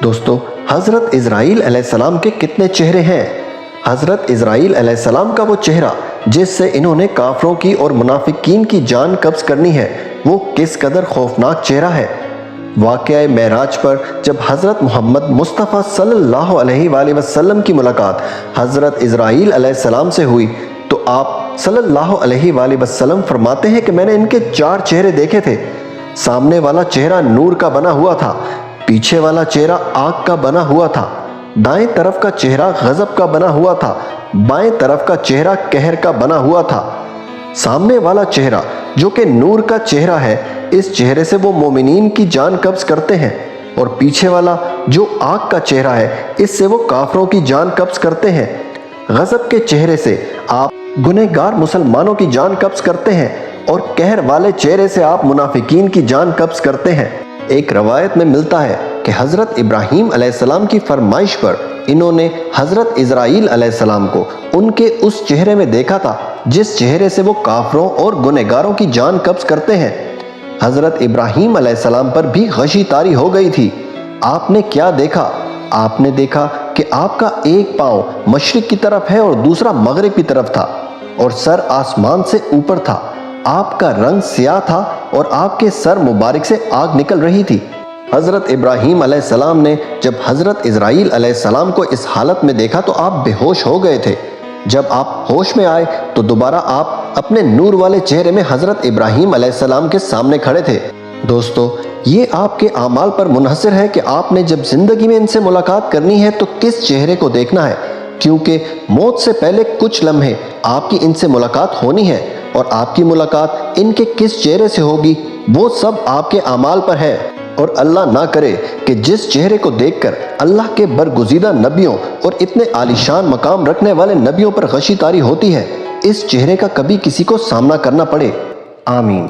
دوستو حضرت اسرائیل علیہ السلام کے کتنے چہرے ہیں؟ حضرت اسرائیل علیہ السلام کا وہ چہرہ جس سے انہوں نے کافروں کی اور منافقین کی جان قبض کرنی ہے، وہ کس قدر خوفناک چہرہ ہے۔ واقعہ معراج پر جب حضرت محمد مصطفیٰ صلی اللہ علیہ وآلہ وسلم کی ملاقات حضرت اسرائیل علیہ السلام سے ہوئی تو آپ صلی اللہ علیہ وآلہ وسلم فرماتے ہیں کہ میں نے ان کے 4 چہرے دیکھے تھے۔ سامنے والا چہرہ نور کا بنا ہوا تھا، پیچھے والا چہرہ آگ کا بنا ہوا تھا، دائیں طرف کا چہرہ غضب کا بنا ہوا تھا، بائیں طرف کا چہرہ قہر کا بنا ہوا تھا۔ سامنے والا چہرہ جو کہ نور کا چہرہ ہے، اس چہرے سے وہ مومنین کی جان قبض کرتے ہیں، اور پیچھے والا جو آگ کا چہرہ ہے، اس سے وہ کافروں کی جان قبض کرتے ہیں۔ غضب کے چہرے سے آپ گنہگار مسلمانوں کی جان قبض کرتے ہیں، اور قہر والے چہرے سے آپ منافقین کی جان قبض کرتے ہیں۔ ایک روایت میں ملتا ہے کہ حضرت ابراہیم علیہ السلام کی فرمائش پر انہوں نے حضرت اسرائیل علیہ السلام کو ان کے اس چہرے میں دیکھا تھا جس چہرے سے وہ کافروں اور گنہگاروں کی جان قبض کرتے ہیں۔ حضرت ابراہیم علیہ السلام پر بھی غشی طاری ہو گئی تھی۔ آپ نے کیا دیکھا؟ آپ نے دیکھا کہ آپ کا ایک پاؤں مشرق کی طرف ہے اور دوسرا مغرب کی طرف تھا، اور سر آسمان سے اوپر تھا۔ آپ کا رنگ سیاہ تھا اور آپ کے سر مبارک سے آگ نکل رہی تھی۔ حضرت ابراہیم علیہ السلام نے جب حضرت اسرائیل علیہ السلام کو اس حالت میں دیکھا تو آپ بے ہوش ہو گئے تھے۔ جب آپ ہوش میں آئے تو دوبارہ آپ اپنے نور والے چہرے میں حضرت ابراہیم علیہ السلام کے سامنے کھڑے تھے۔ دوستو یہ آپ کے اعمال پر منحصر ہے کہ آپ نے جب زندگی میں ان سے ملاقات کرنی ہے تو کس چہرے کو دیکھنا ہے، کیونکہ موت سے پہلے کچھ لمحے آپ کی ان سے ملاقات ہونی ہے، اور آپ کی ملاقات ان کے کس چہرے سے ہوگی وہ سب آپ کے اعمال پر ہے۔ اور اللہ نہ کرے کہ جس چہرے کو دیکھ کر اللہ کے برگزیدہ نبیوں اور اتنے عالیشان مقام رکھنے والے نبیوں پر غشی طاری ہوتی ہے، اس چہرے کا کبھی کسی کو سامنا کرنا پڑے۔ آمین۔